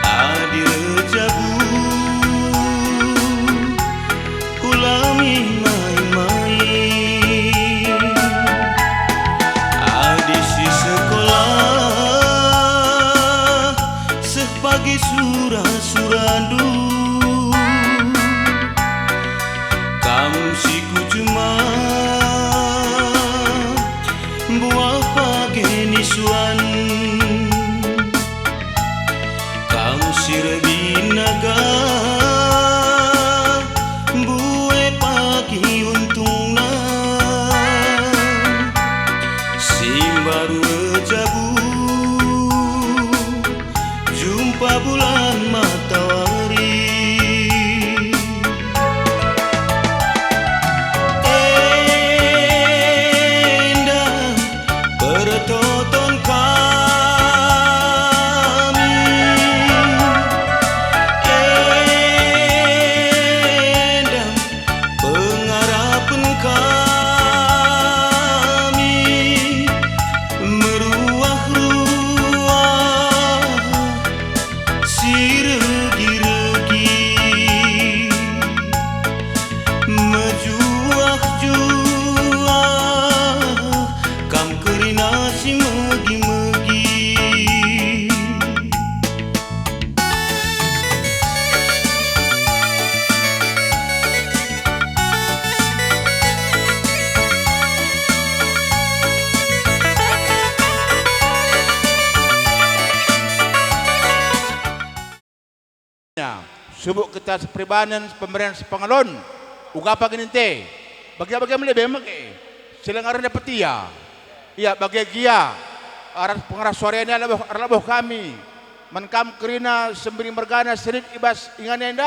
Adi rejabu ulami main-main. Adi si sekolah sepagi surah-surandu. Kamu si ku cuma buah pagi nisuan. Kamu si rebinaga buah pagi untungna. Si baru rejabu jumpa bulan matahari. Pertonton kami, endam pengharapan kami, meruah-ruah si regi-regi, mejuah-juah kam kerina si megi-megi. Subuk kita sepribanan pemberian sepengalon uga apa gininte bagi-bagi melebih make selengaran dapat ia bagi gia aras pengarah suaranya adalah kami menkam kerina semberi mergana serit ibas ingan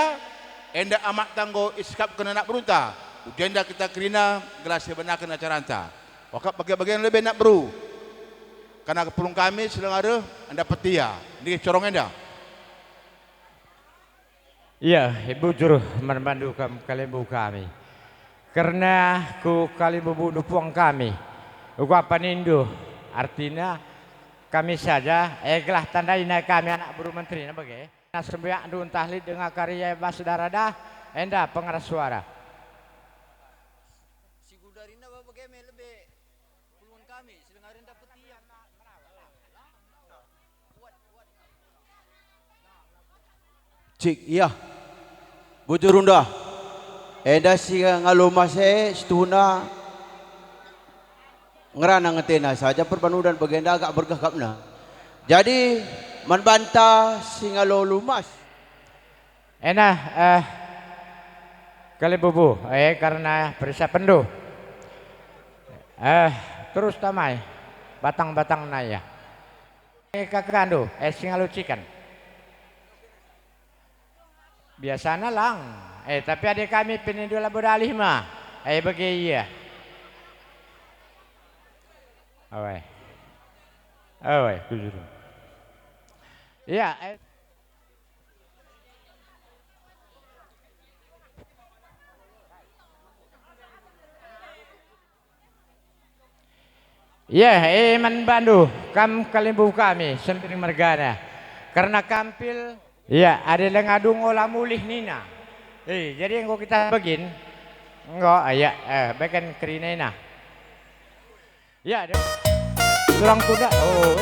enda amat tanggo iskap kena nak berunta ujenda kita kerina gelas benakan acara anta wakap bagi-bagi yang lebih nak beru karena kepulung kami selengara anda petia ini corong enda. Iya, ibu juru membantu kalian kami. Karena ku kalian bunuh puang kami. Uku apa nindu? Artinya kami saja gelah tandaina kami anak buru menteri na bagi. Sembiak dun tahlid dengan karya basudara dah enda pengarah suara. Si gudarina bagaimana lebih puluhan kami sedengarin dapat tiang. Cik, iya. Bujurunda. Eda si ngalumase setuna ngerana ngetena saja perbanudan bagenda agak bergagapna. Jadi membantah si ngalulumas. Kali bubu karena perisa pendu. Terus tamai batang-batang naya. Kakandu singalucikan. Biasanya lang. Tapi adik kami penindula bodalih mah. Bagi iya. Awai. Tujuh. Iya. Ya, man bandu kam kalimbu kami sempring mergana. Karena kampil iya, ada yang ngadung olah mulih nina. Jadi yang kita begin, enggak, bagian kerina. Ya, ada tulang kuda. Oh,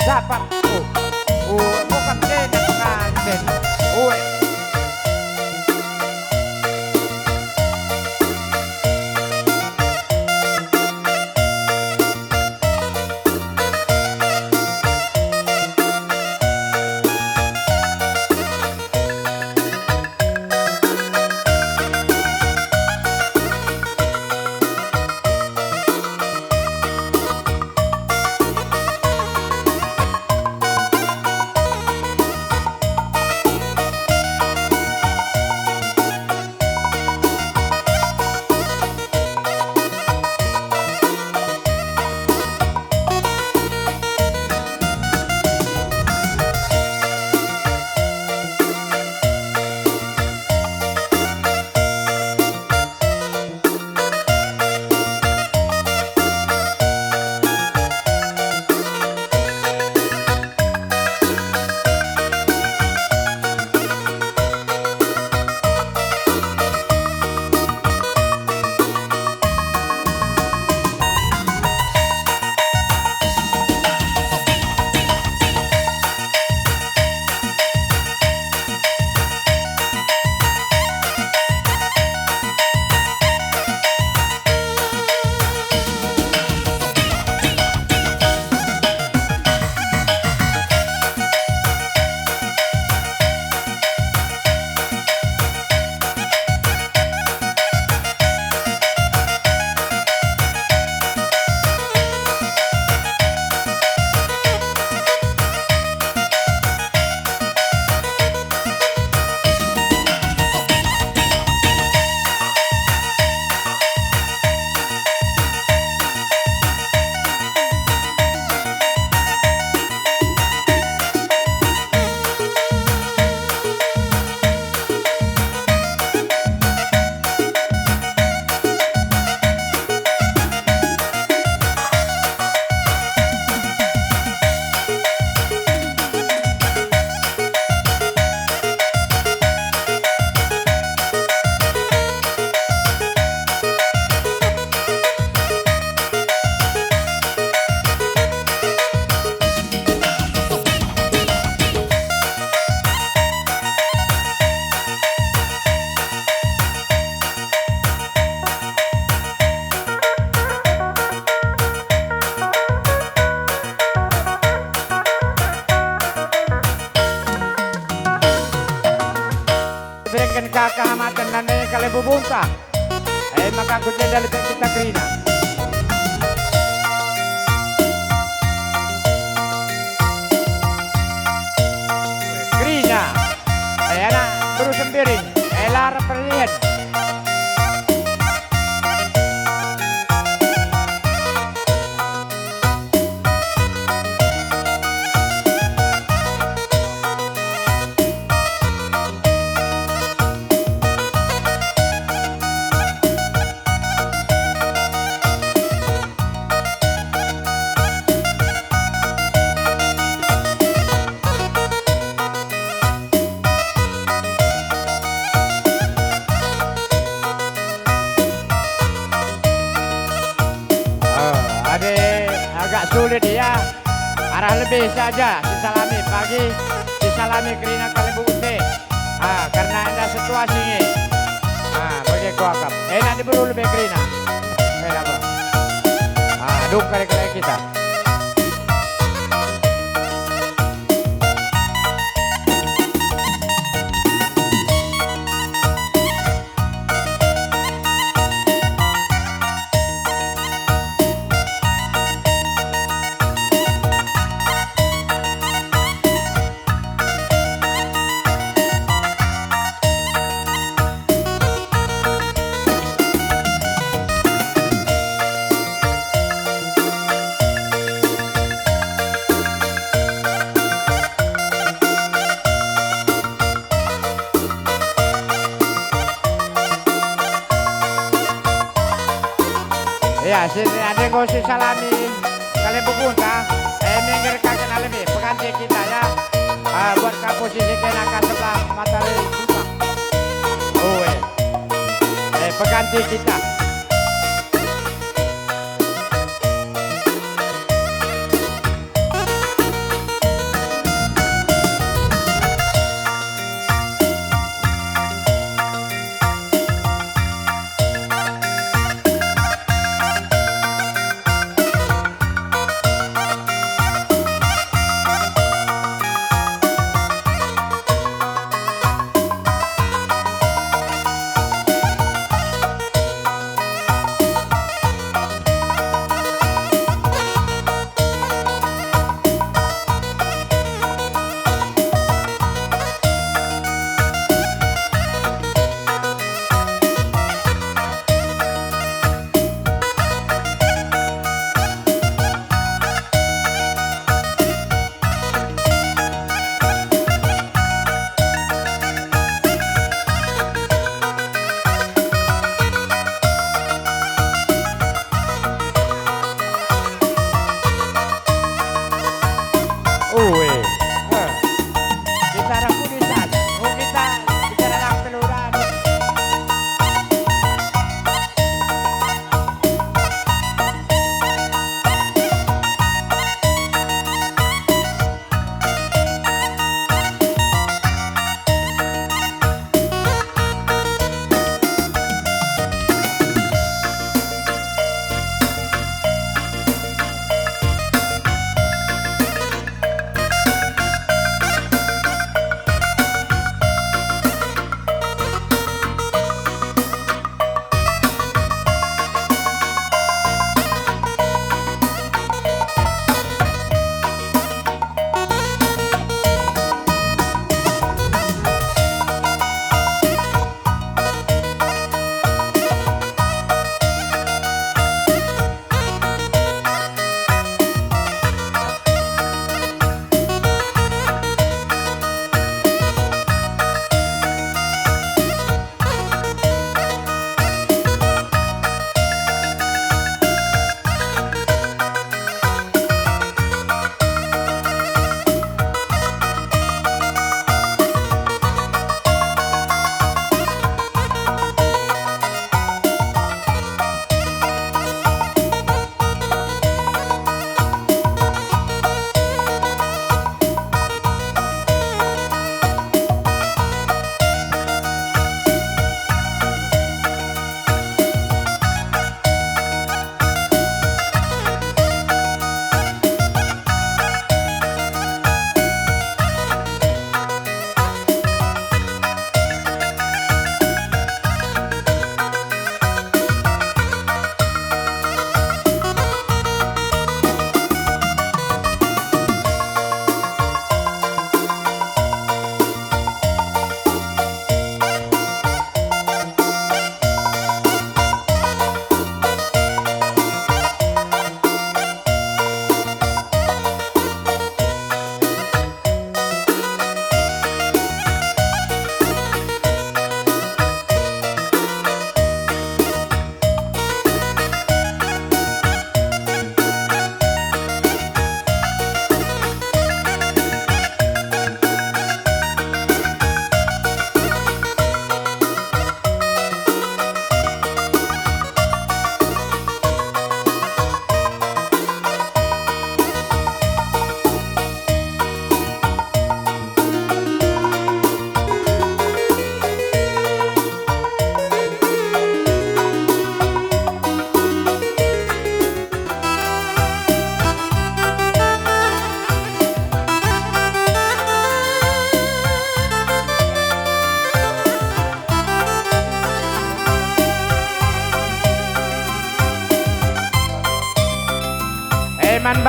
dapat. Bukan den pengantin. Berikan kehormatan dan kalian bubunta. Maka aku jadi lebih kita kerina. Kerina. Anak berusaha piring. Lara perlihat. Agak sulit ya, arah lebih saja disalami pagi, disalami kerina kali bukti. Karena ada situasi ini, bagi kuakam. Nanti perlu lebih kerina. Apa? Duk kali kita. Ya, sini ada gosi salami kalian bukunta. Minggir kakek alami pengantin kita ya. Buat ke posisi kenakan sebelah matahari buka. Pengantin kita.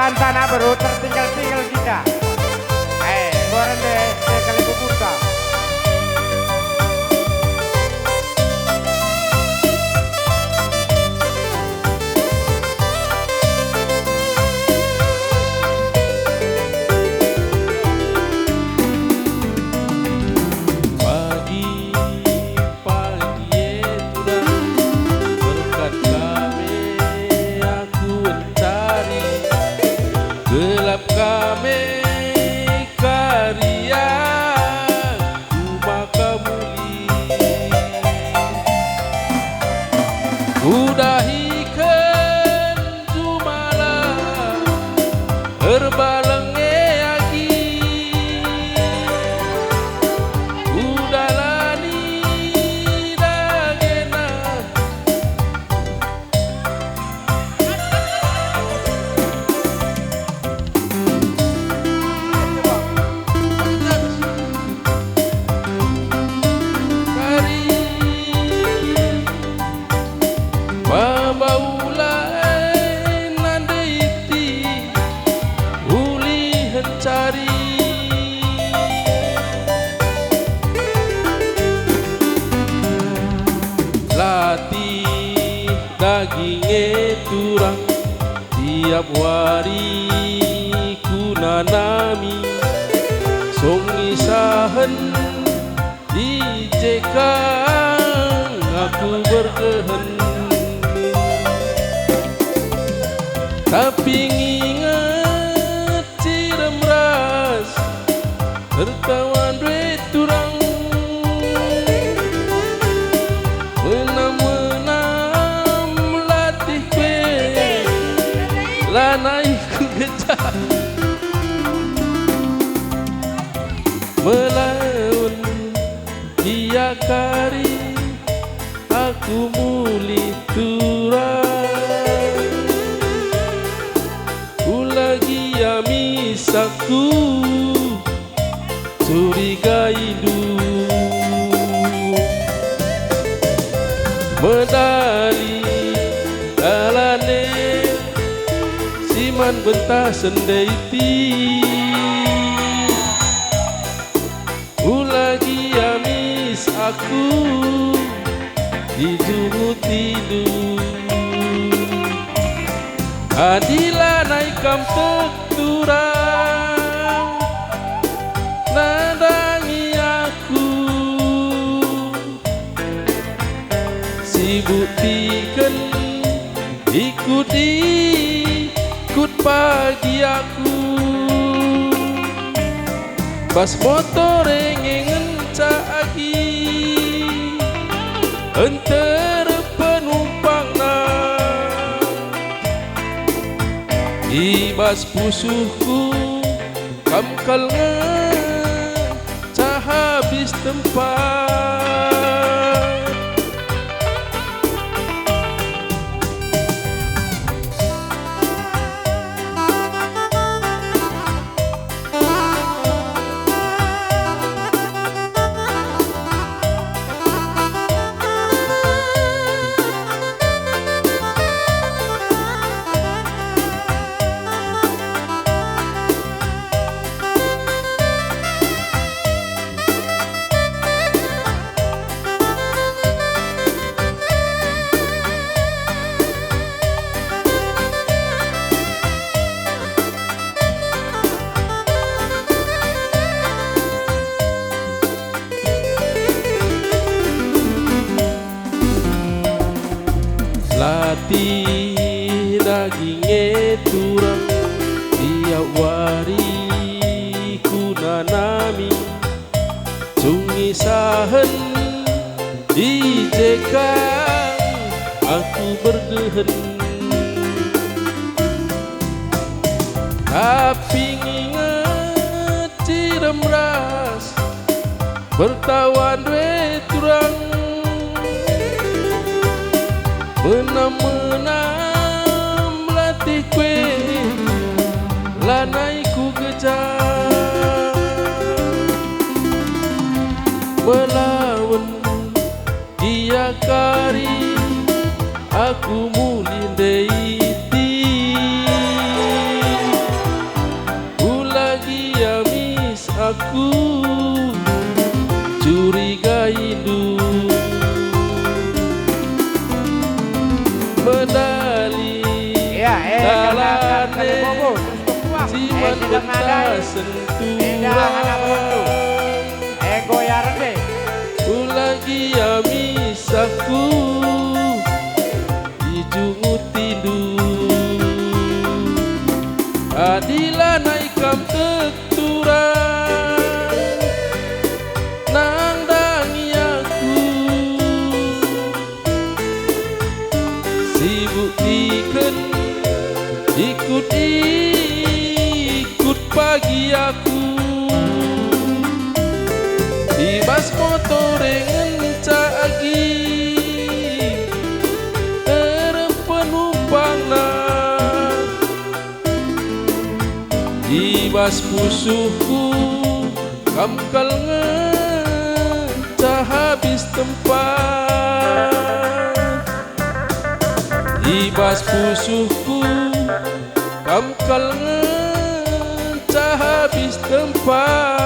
belahan tanah baru tertinggal kita. Boran deh kali buka. Gelap kami karya maka muli udahikan jumala herbalenge agi udalani dagena latih dagingnya turang tiap hari ku nanami songisahan dijekang aku berkehen tapi nginget cirem ras tertawan duit turang menam latih kue lanai ku gejah melawan dia kari aku muli turang ku lagi amisaku curiga hidup medali alane siman bentah sendaiti ulagi amis aku dijungut tidur adilah naik kampung turang nadangi aku si buktikan ikut pagi aku bas motor engen cagi enter penumpang na ibas pusuhku kamkal nga cahabis tempat latih dagingnya turang tiap hari ku nanami sungisahan dijekang aku berdehen tapi nginget cirem ras bertawan duit turang menam latih kue lanai ku gejah melawan dia kari aku mulin deiti curiga hidup medali dalane siman benda sentuhan goyaran deh. ulagi amisaku ijungu tidur adila naikam keturang nang dangi aku sibuk diken ikut pagi aku ibas motor ngencagi penumpang ibas pusuhku kamkal ngecah habis tempat ibas pusuhku kamkal ngecah habis tempat.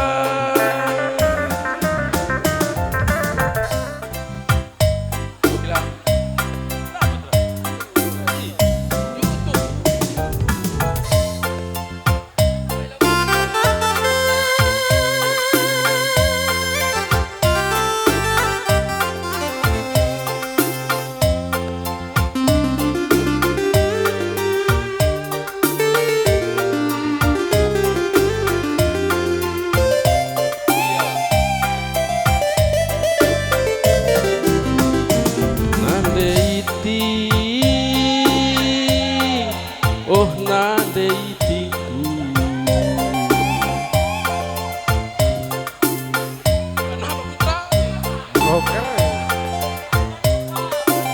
Oh nade itiku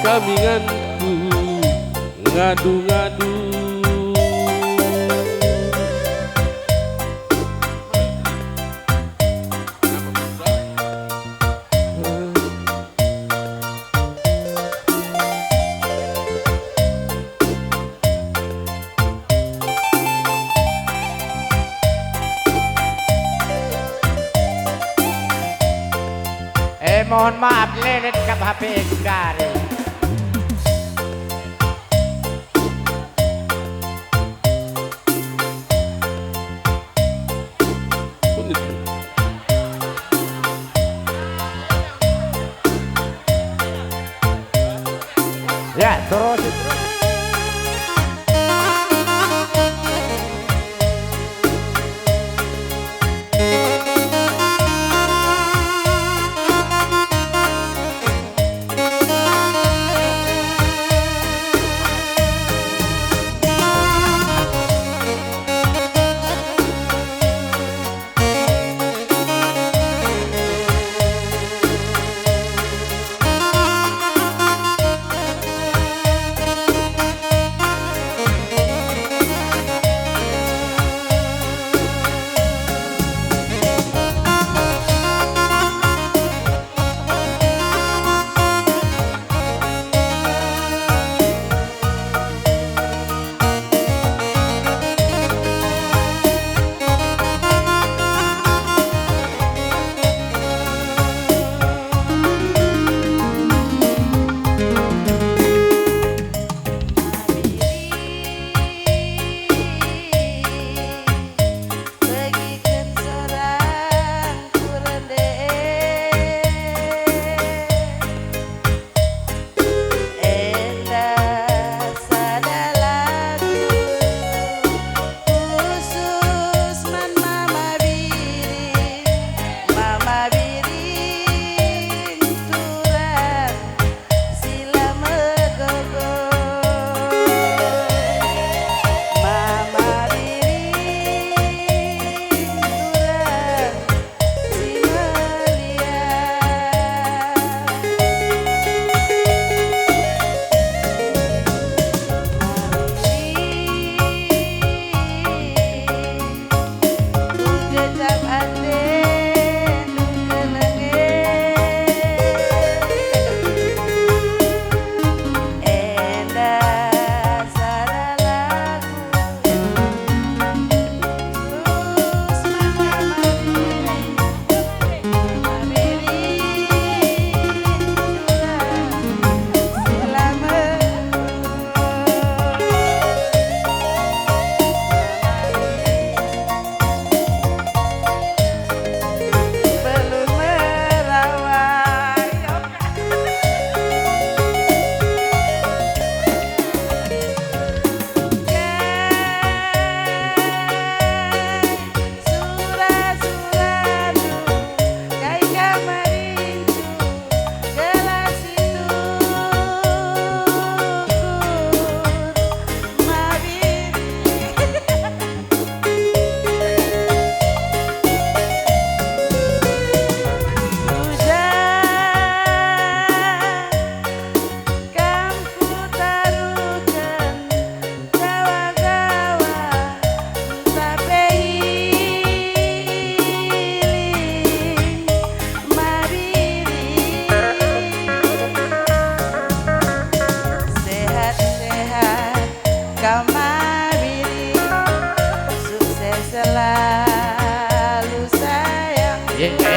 kaminganku ngadu-ngadu Mohon maaf lelet kap HP Gari. Ya terus.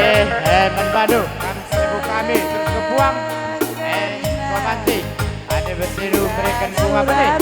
Manbadu ibu kami terus kebuang Komansi ada berseru berikan bunga benih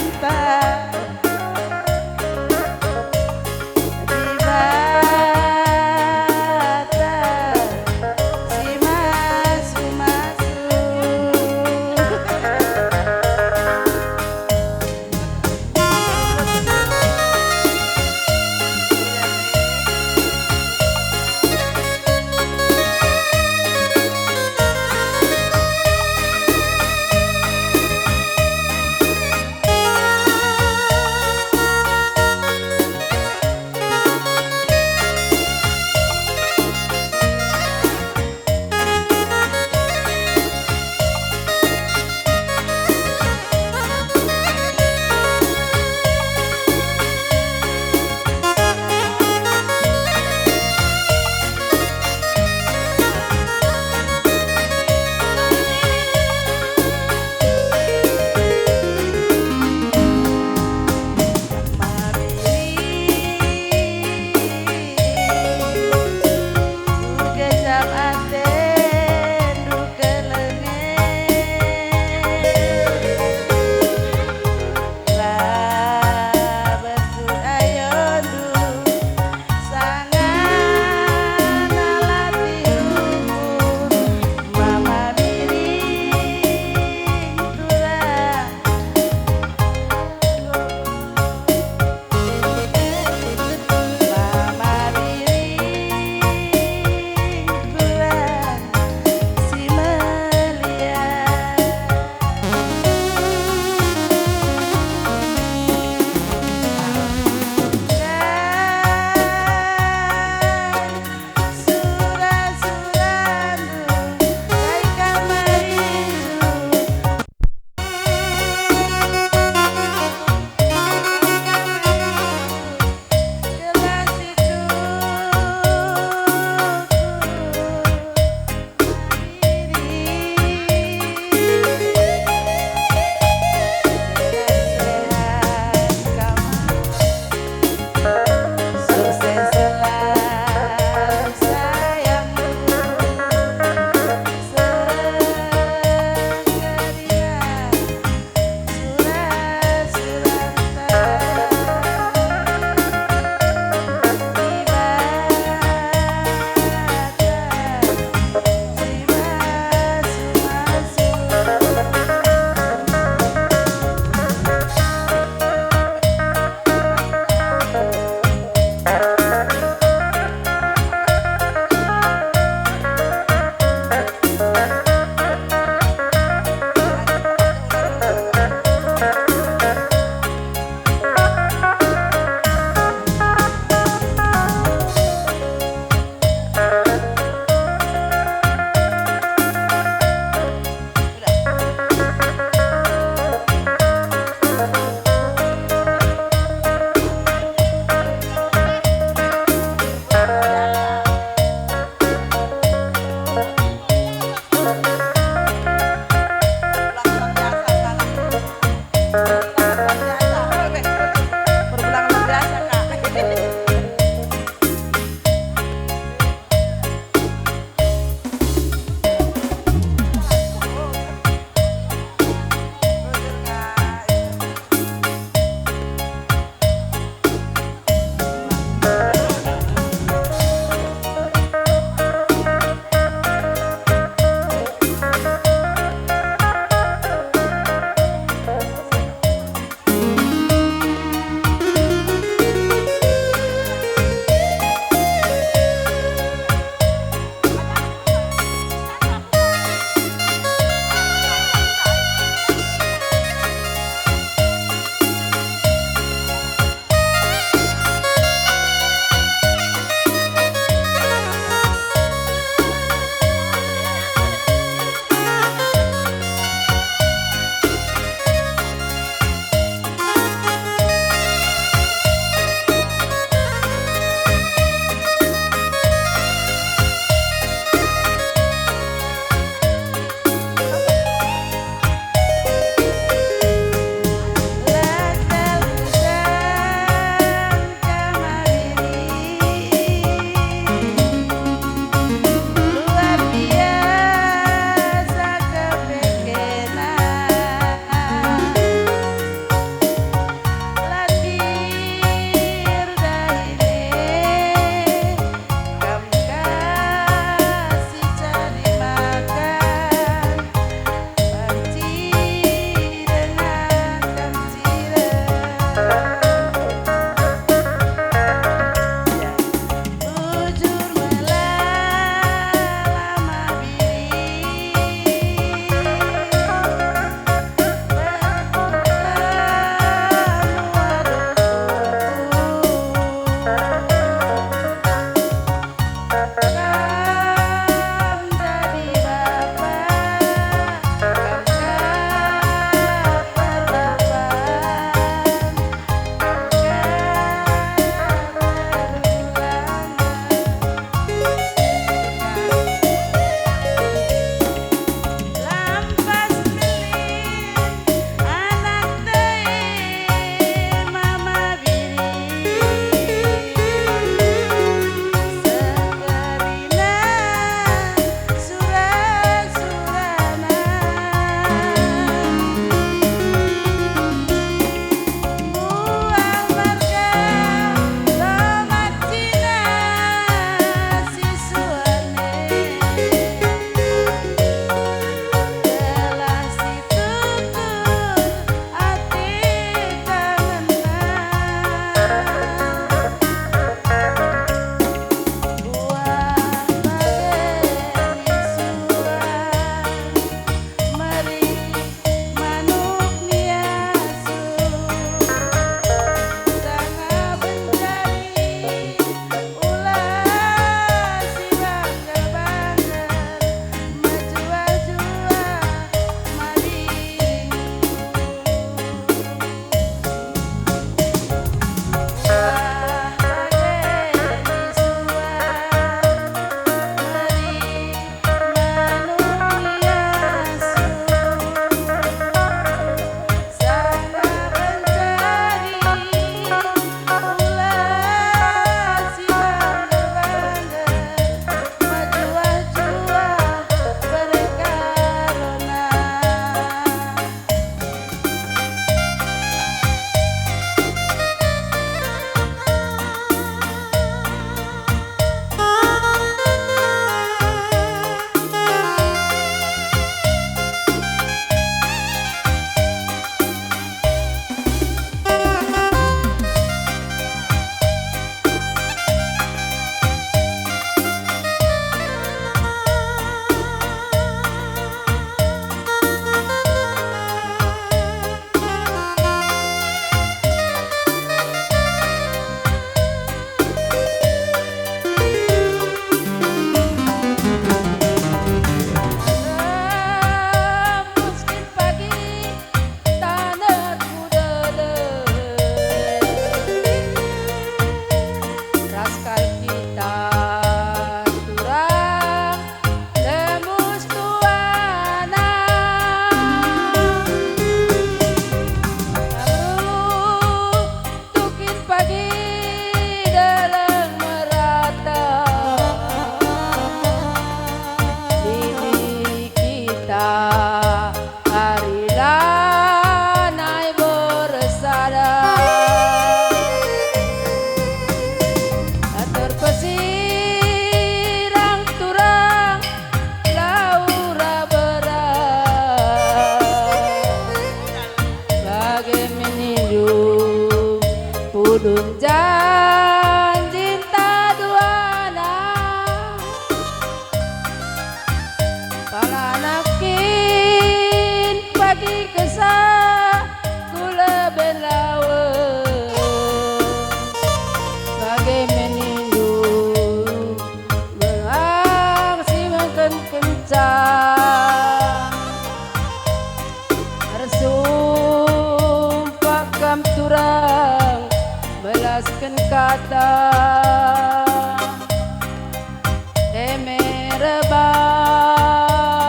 bansaku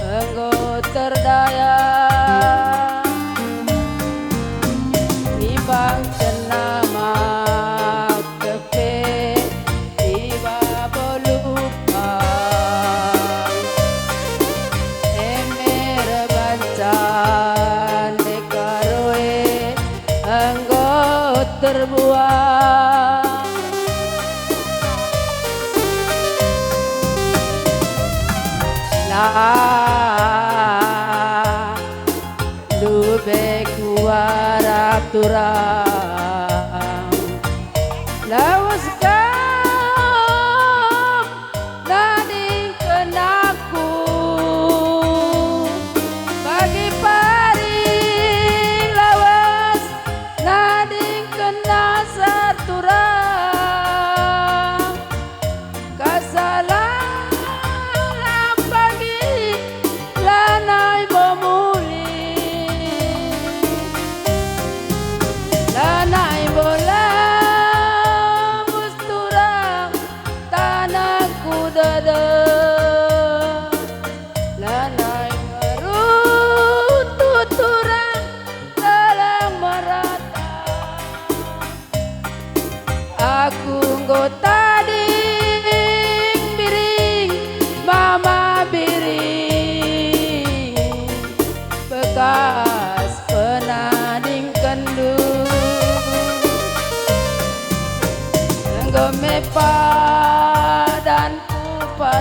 enggo terdaya timbang cenama kepe tiba belupa emer bancan dekaroe enggo terbuang lubek warap turang lawas kam nading kenaku bagi paring lawas nading kena saturang kasalah lanai bola musturang tanahku dada lanai ngerut tuturang dalam merata aku nggota ding biring mama biring bekas penading kendu gemepa dan kupa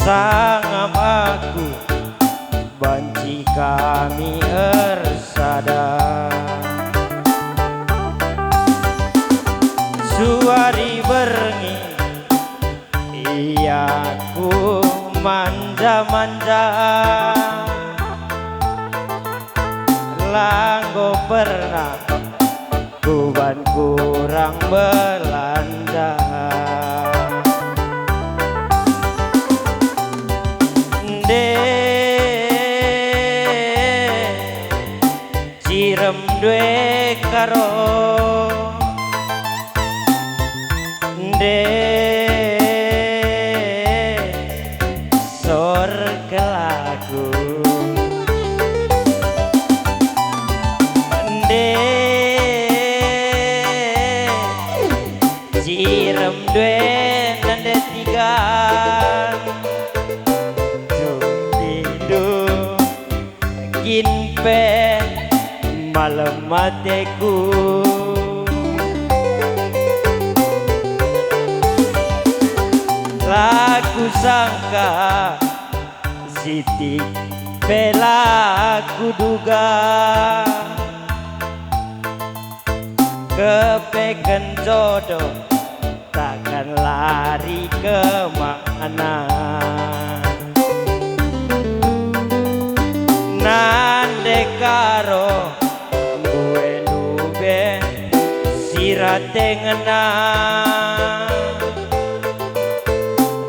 Sangap aku banci kami ersada Suari berengi Iyaku manja-manja Langgo pernah Kuban kurang Belanda Cirem due karo sor kelaku cirem due nande tiga tidur ginpe malam mateku Laku sangka Siti bela kuduga Kepeken jodoh Takkan lari kemana Nande karo Gue nube Sirate ngena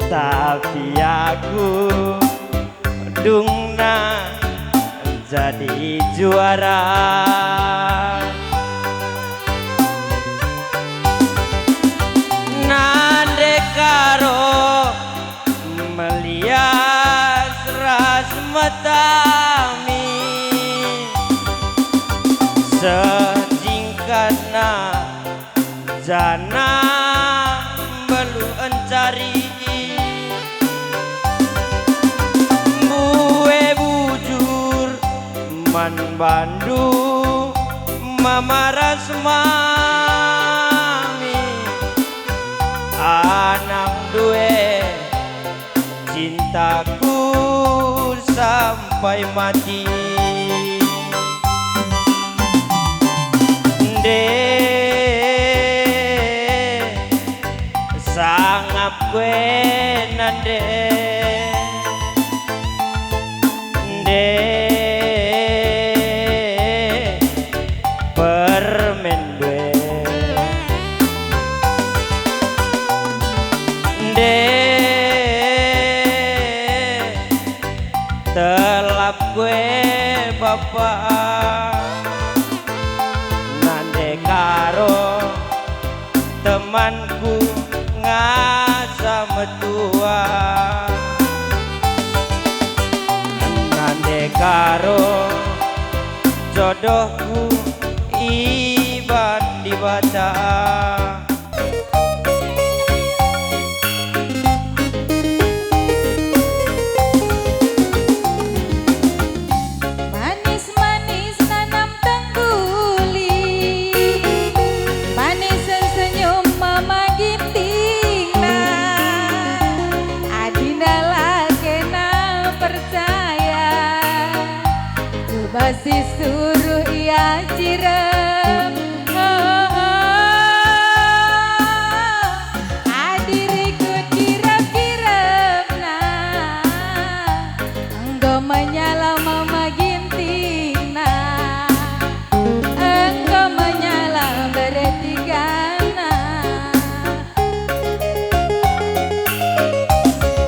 Tapi aku dungna jadi juara Nande karo melias ras matami Sejingkatna jana belu encari Man Bandung Mama Rasmami Anak due Cintaku sampai mati Sangap gue nande Telap gue bapak Nande karo temanku ngasa metua Nande karo jodohku iban dibaca Basi suruh ia cirem Adiriku cirem-cirem nah Engkau menyala mama ginting nah Engkau menyala bertiga nah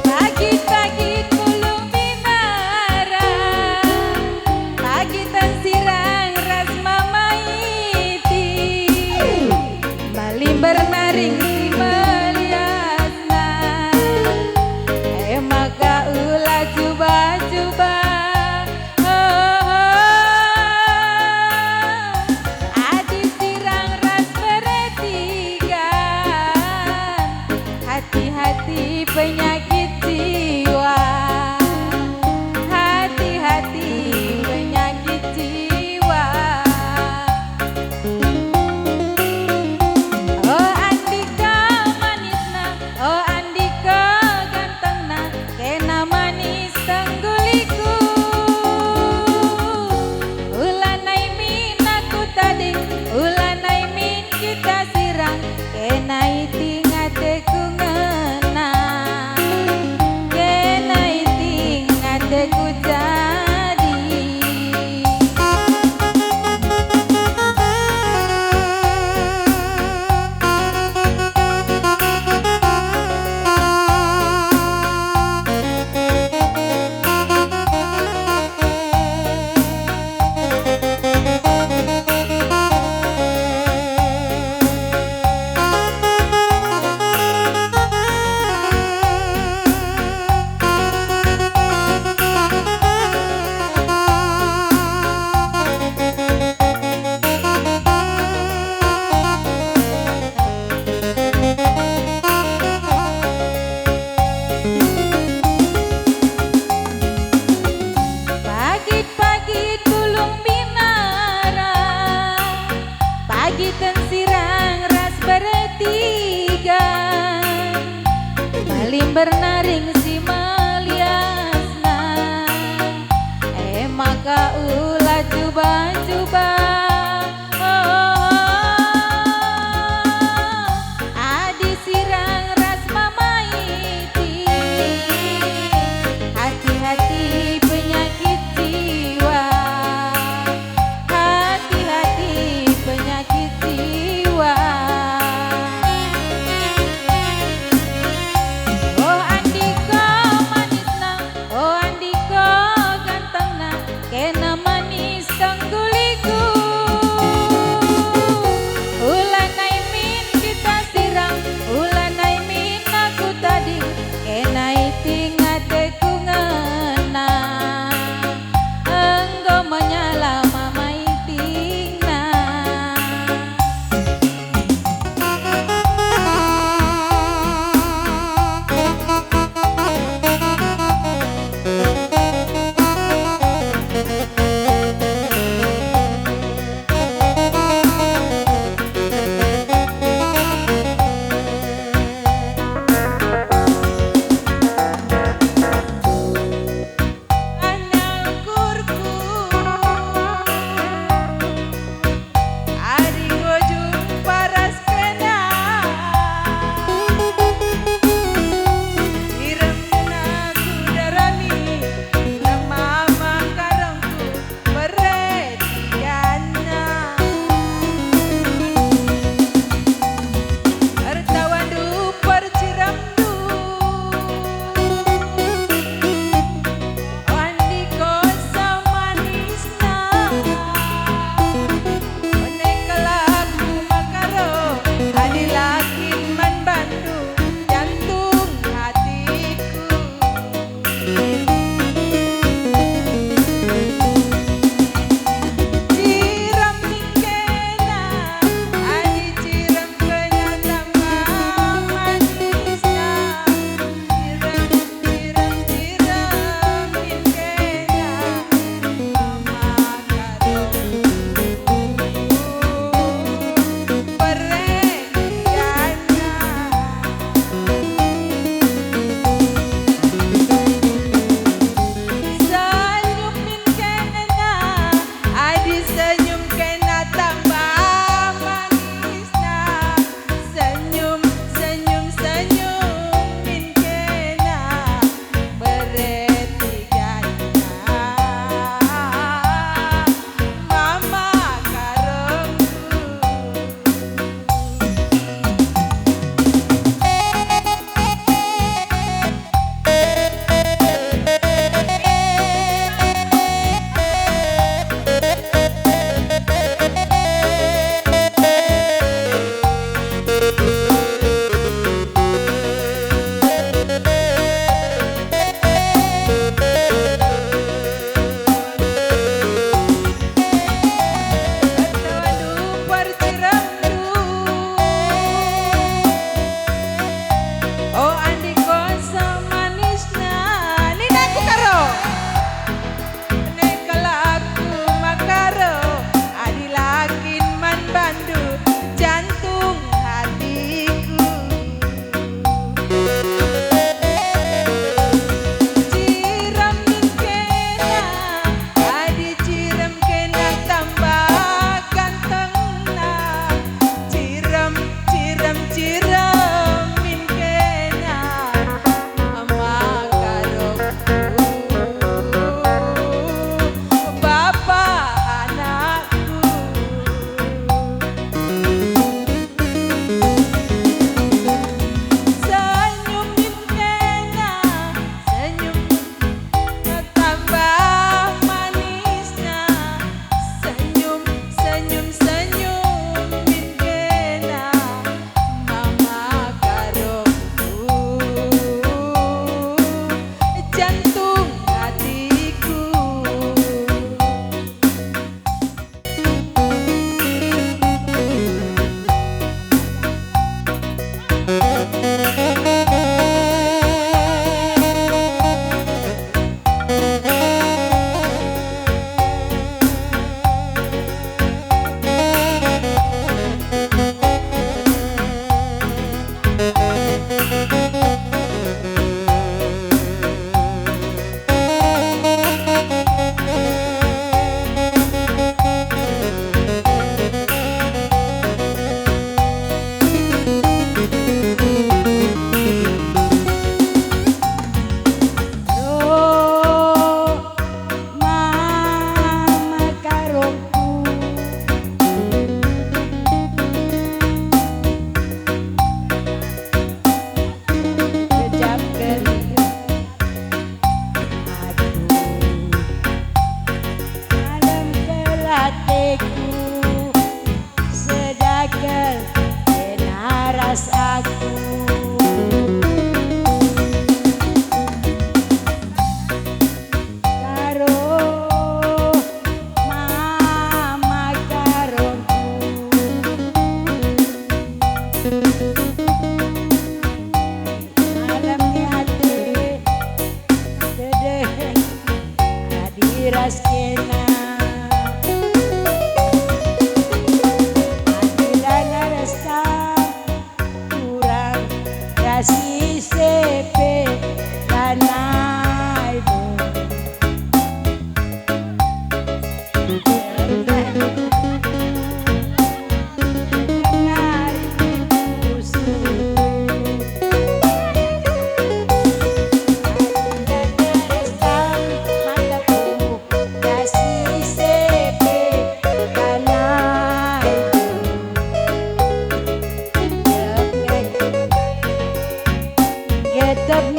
Pagi-pagi kulung minara Pagitan sirang ras mama iti Bali bernaring si meliasna maka ulah coba-coba Adi sirang ras beretigan Hati-hati penyakit jiwa Hati-hati penyakit jiwa Oh Andika manisna Oh Andika gantengna Kena bernaring si meliasna maka ulah coba-coba adi sirang ras mamaiti hati-hati penyakit jiwa hati-hati penyakit jiwa oh andi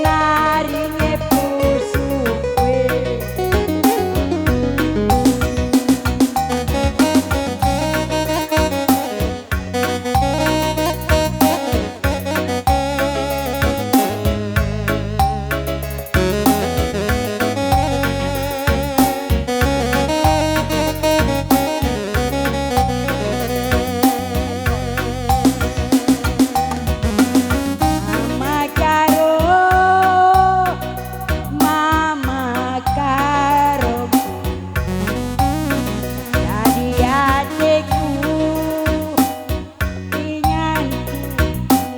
naringe pusukwe. Mama karo, mama karo, jadi adikku, inganku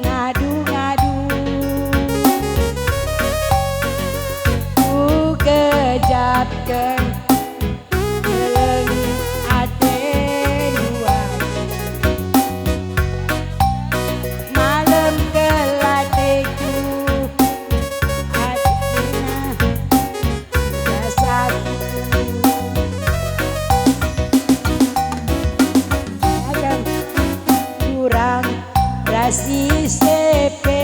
ngadu-ngadu, ku kejapkan kelengit ate luar. Malam kelateku hatinya rasaku Ayam kurang rasi sepe